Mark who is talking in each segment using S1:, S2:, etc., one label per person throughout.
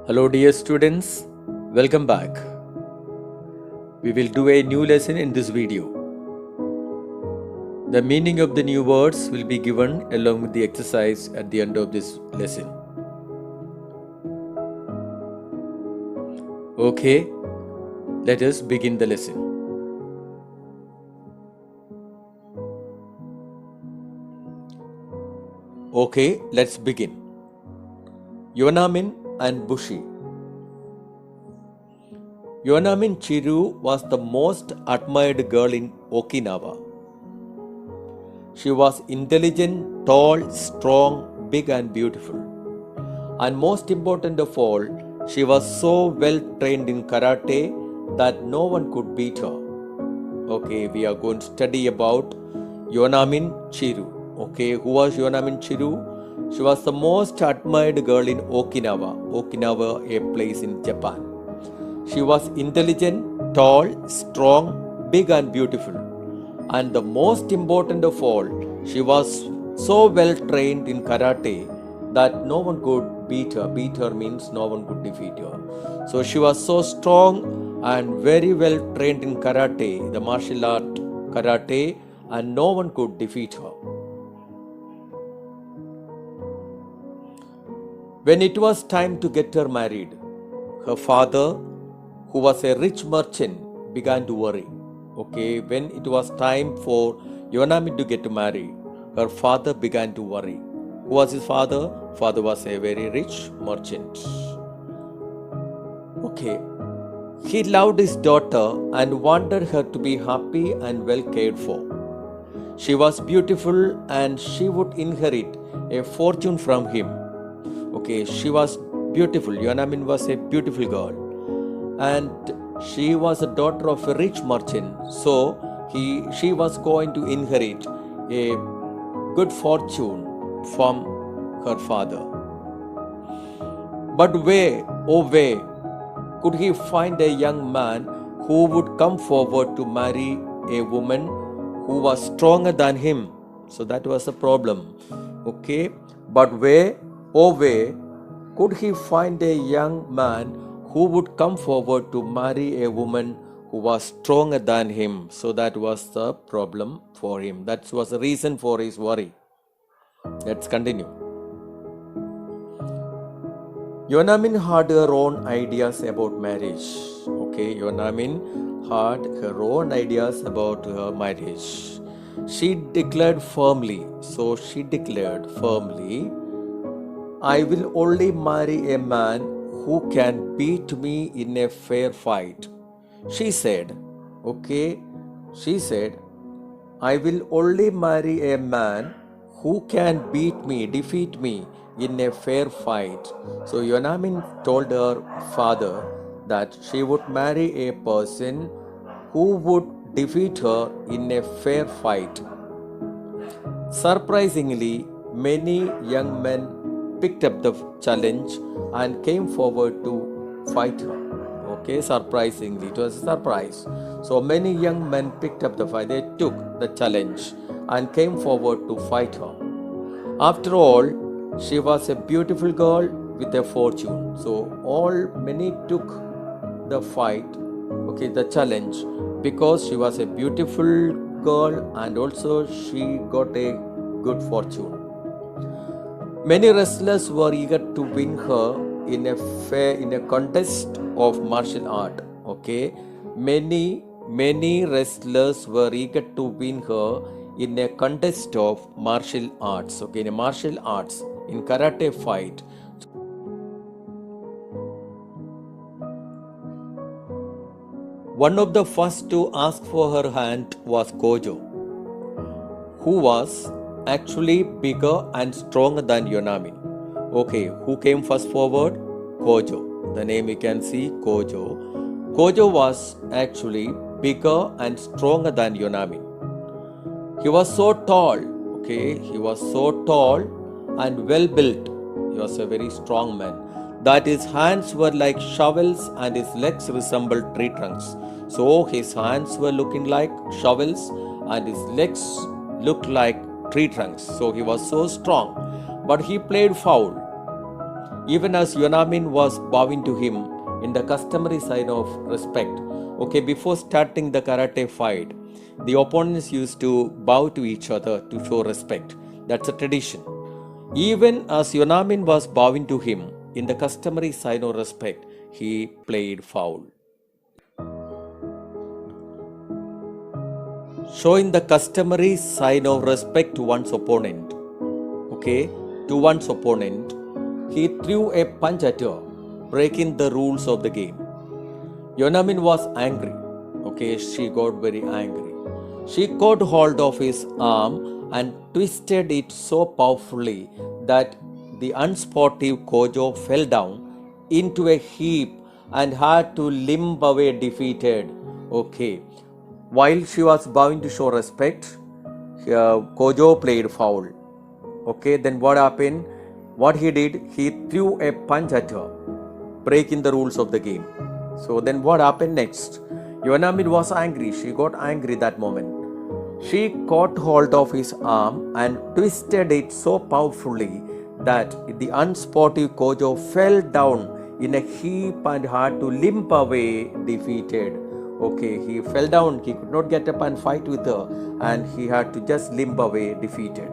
S1: Hello, dear students. Welcome back. We will do a new lesson in this video. The meaning of the new words will be given along with the exercise at the end of this lesson. Okay, let us begin the lesson. Okay, let's begin. Yonamin and Bushi. Yonamin Chiru was the most admired girl in Okinawa. She was intelligent, tall, strong, big and beautiful. And most important of all, she was so well trained in karate that no one could beat her. Okay, we are going to study about Yonamin Chiru. Okay, who was Yonamin Chiru? She was the most admired girl in Okinawa. Okinawa, a place in Japan. She was intelligent, tall, strong, big and beautiful. And the most important of all, she was so well trained in karate that no one could beat her. Beat her means no one could defeat her. So she was so strong and very well trained in karate, the martial art karate, and no one could defeat her. When it was time to get her married, her father, who was a rich merchant, began to worry. Okay, when it was time for Yonamin to get married, her father began to worry. Who was his father? Father was a very rich merchant. Okay, he loved his daughter and wanted her to be happy and well cared for. She was beautiful and she would inherit a fortune from him. Okay, she was beautiful. Yonamin was a beautiful girl. And she was a daughter of a rich merchant. So she was going to inherit a good fortune from her father. But where, oh where, could he find a young man who would come forward to marry a woman who was stronger than him? So that was the problem. Okay, but where, oh where, could he find a young man who would come forward to marry a woman who was stronger than him? So that was the problem for him. That was the reason for his worry. Let's continue. Yonamin had her own ideas about marriage. Okay, Yonamin had her own ideas about her marriage. She declared firmly, I will only marry a man who can beat me in a fair fight. She said, I will only marry a man who can defeat me in a fair fight. So Yonamin told her father that she would marry a person who would defeat her in a fair fight. Surprisingly, many young men picked up the challenge and came forward to fight her. Okay, surprisingly, it was a surprise. So many young men picked up the fight. They took the challenge and came forward to fight her. After all, she was a beautiful girl with a fortune. So many took the fight, the challenge, because she was a beautiful girl and also she got a good fortune. Many wrestlers were eager to win her in a contest of martial art. Okay, many wrestlers were eager to win her in a contest of martial arts. Okay, in a martial arts, in karate fight. One of the first to ask for her hand was Kojo, who was actually bigger and stronger than Yonamin. Okay, who came first forward? Kojo. The name you can see, Kojo. Kojo was actually bigger and stronger than Yonamin. He was so tall, and well built. He was a very strong man. That his hands were like shovels and his legs resembled tree trunks. So his hands were looking like shovels and his legs looked like tree trunks. So he was so strong. But he played foul. even as Yonamin was bowing to him in the customary sign of respect. Okay, before starting the karate fight, the opponents used to bow to each other to show respect. That's a tradition. Even as Yonamin was bowing to him in the customary sign of respect, he played foul. Showing the customary sign of respect to one's opponent. Okay, to one's opponent, he threw a punch at her, breaking the rules of the game. Yonamin was angry. Okay, she got very angry. She caught hold of his arm and twisted it so powerfully that the unsportive Kojo fell down into a heap and had to limp away defeated. Okay, while she was bowing to show respect, Kojo played foul. Okay, then what happened? What he did, he threw a punch at her, breaking the rules of the game. So then what happened next? Yonamin was angry. She got angry that moment. She caught hold of his arm and twisted it so powerfully that the unsportive Kojo fell down in a heap and had to limp away defeated. Okay, he fell down. He could not get up and fight with her, and he had to just limp away defeated.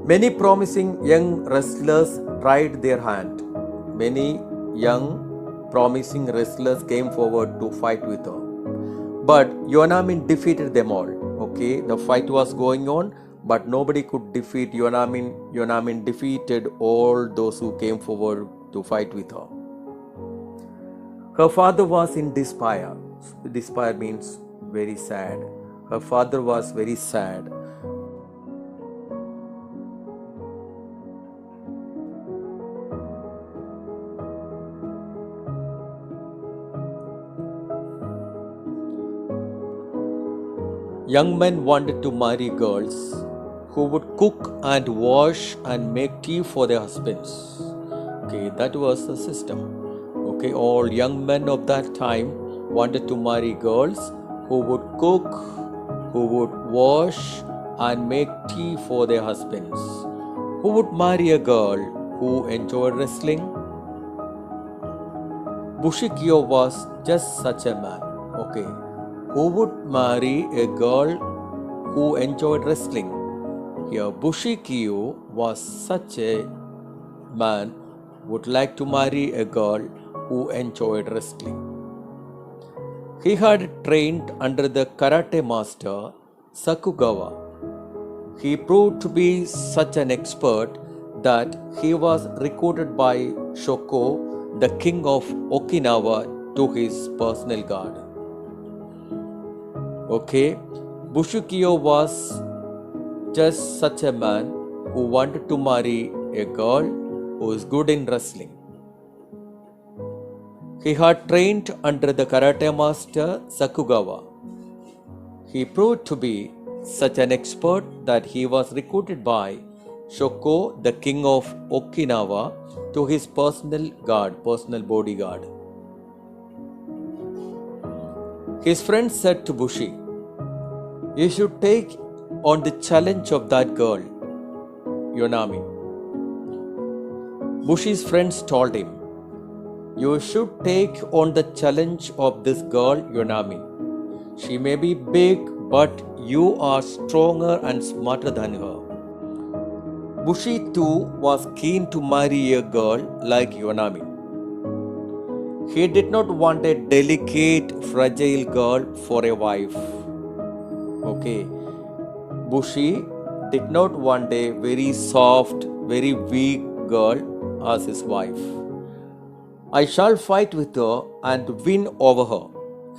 S1: Many promising young wrestlers tried their hand. Many young promising wrestlers came forward to fight with her. But Yonamin defeated them all. Okay, the fight was going on, but nobody could defeat Yonamin. Yonamin defeated all those who came forward to fight with her. Her father was in despair. Despair means very sad. Her father was very sad. Young men wanted to marry girls who would cook and wash and make tea for their husbands. Okay, that was the system. Okay, all young men of that time wanted to marry girls who would cook, who would wash and make tea for their husbands. Who would marry a girl who enjoyed wrestling? Bushikiyo was just such a man. Okay, who would marry a girl who enjoyed wrestling? Here, Bushikiyo was such a man would like to marry a girl who enjoyed wrestling. He had trained under the karate master Sakugawa. He proved to be such an expert that he was recruited by Shoko, the king of Okinawa, to his personal guard. Okay, Bushikiyo was just such a man who wanted to marry a girl who is good in wrestling. He had trained under the karate master Sakugawa. He proved to be such an expert that he was recruited by Shoko, the king of Okinawa, to his personal bodyguard. His friend said to Bushi, "You should take on the challenge of that girl, Yonami." Bushi's friends told him, "You should take on the challenge of this girl, Yonami. She may be big, but you are stronger and smarter than her." Bushi too was keen to marry a girl like Yonami. He did not want a delicate, fragile girl for a wife. Okay, Bushi did not want a very soft, very weak girl as his wife. "I shall fight with her and win over her,"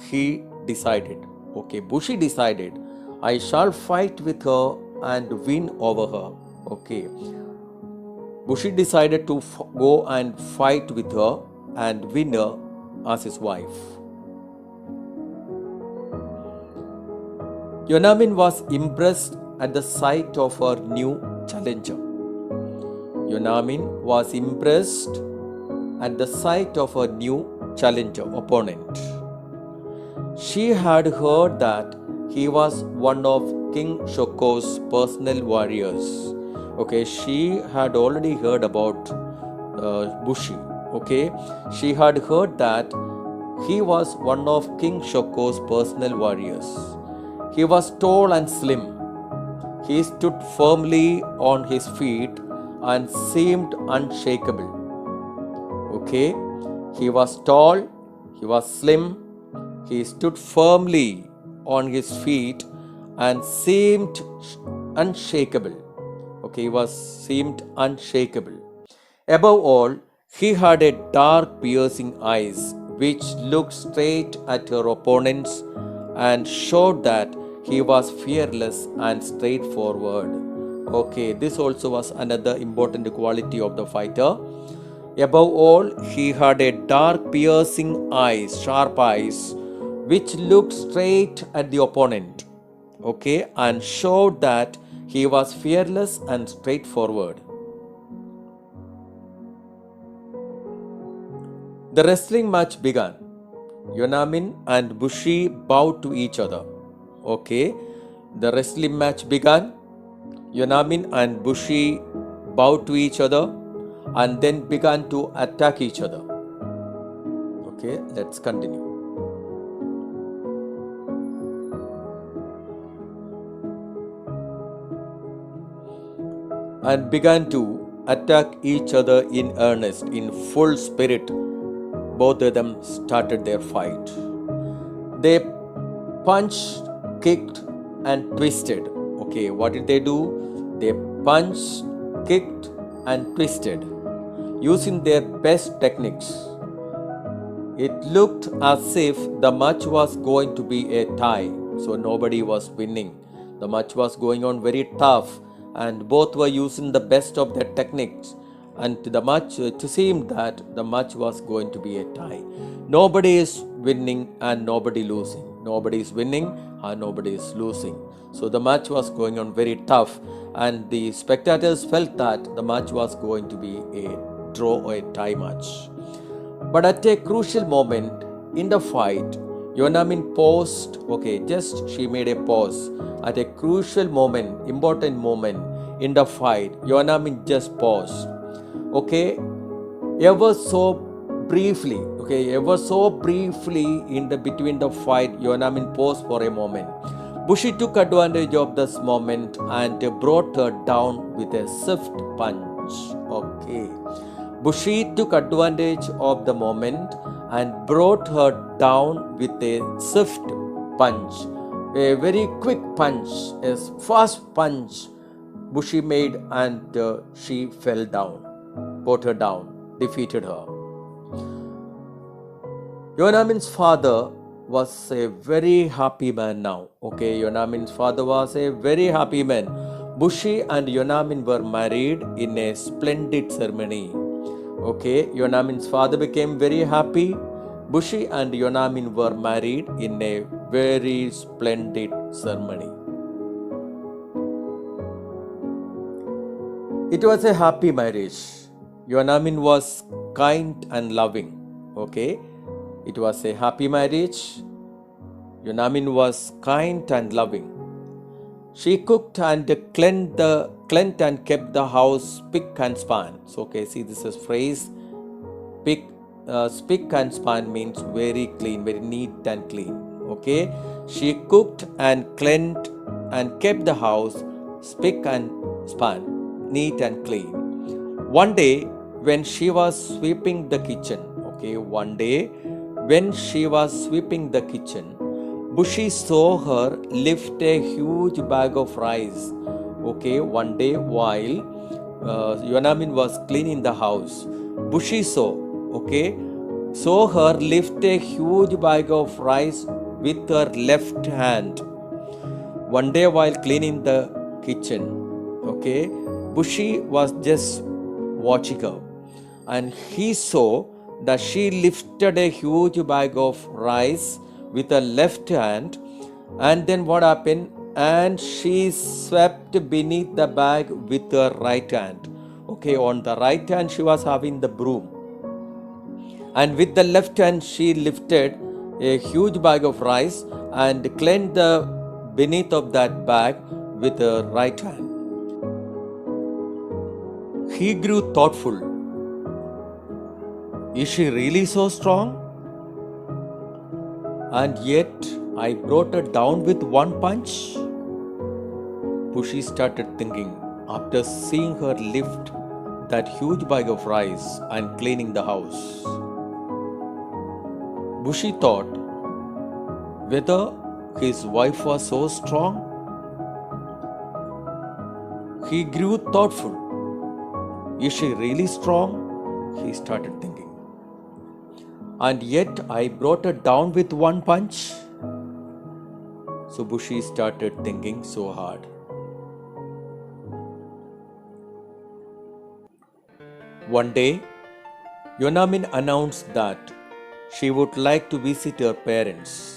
S1: he decided. Okay, Bushi decided, "I shall fight with her and win over her." Okay, Bushi decided to go and fight with her and win her as his wife. Yonamin was impressed at the sight of her new challenger. Yonamin was impressed at the sight of her new opponent. She had heard that he was one of King Shoko's personal warriors Okay, she had already heard about Bushi. Okay, she had heard that he was one of King Shoko's personal warriors. He was tall and slim. He stood firmly on his feet and seemed unshakable. Okay, he was tall, he was slim, he stood firmly on his feet and seemed unshakable. Okay, he seemed unshakable. Above all, he had a dark, piercing eyes which looked straight at her opponents and showed that he was fearless and straightforward. Okay, this also was another important quality of the fighter. Above all, he had a dark, piercing eyes, sharp eyes, which looked straight at the opponent. Okay, and showed that he was fearless and straightforward. The wrestling match began. Yonamin and Bushi bowed to each other. Okay, the wrestling match began. Yonamin and Bushi bowed to each other and then began to attack each other. Okay, let's continue. And began to attack each other in earnest, in full spirit. Both of them started their fight. They punched, kicked, and twisted. Okay, what did they do? They punched, kicked, and twisted using their best techniques. It looked as if the match was going to be a tie, so nobody was winning. The match was going on very tough, and both were using the best of their techniques. And the match, it seemed that the match was going to be a tie. Nobody is winning and nobody losing. Nobody is winning and nobody is losing. So the match was going on very tough, and the spectators felt that the match was going to be a draw or a tie match. But at a crucial moment in the fight, Yonamin paused. Okay, just she made a pause. At a crucial moment, important moment in the fight, Yonamin just paused. Okay, ever so briefly. Okay, ever so briefly in the between the fight, Yonamin paused for a moment. Bushi took advantage of this moment and brought her down with a swift punch. Okay. Bushi took advantage of the moment and brought her down with a swift punch. A very quick punch, a fast punch Bushi made, and she fell down, put her down, defeated her. Yonamin's father was a very happy man now. Okay, Yonamin's father was a very happy man. Bushi and Yonamin were married in a splendid ceremony. Okay, Yonamin's father became very happy. Bushi and Yonamin were married in a very splendid ceremony. It was a happy marriage. Yonamin was kind and loving. Okay, it was a happy marriage. Yonamin was kind and loving. She cooked and cleaned and kept the house spick and span. So, okay, see this is phrase. Spick and span means very clean, very neat and clean. Okay, she cooked and cleaned and kept the house spick and span, neat and clean. One day when she was sweeping the kitchen. Okay, one day when she was sweeping the kitchen, Bushi saw her lift a huge bag of rice. Okay, one day while Yonamin was cleaning the house, Bushi saw her lift a huge bag of rice with her left hand. One day while cleaning the kitchen, okay, Bushi was just watching her, and he saw that she lifted a huge bag of rice with her left hand, and then what happened? And she swept beneath the bag with her right hand. Okay, on the right hand she was having the broom, and with the left hand she lifted a huge bag of rice and cleaned the beneath of that bag with her right hand. He grew thoughtful. Is she really so strong? And yet I brought her down with one punch? Bushy started thinking after seeing her lift that huge bag of rice and cleaning the house. Bushy thought whether his wife was so strong. He grew thoughtful. Is she really strong? He started thinking. And yet I brought her down with one punch. So Bushy started thinking so hard. One day, Yonamin announced that she would like to visit her parents.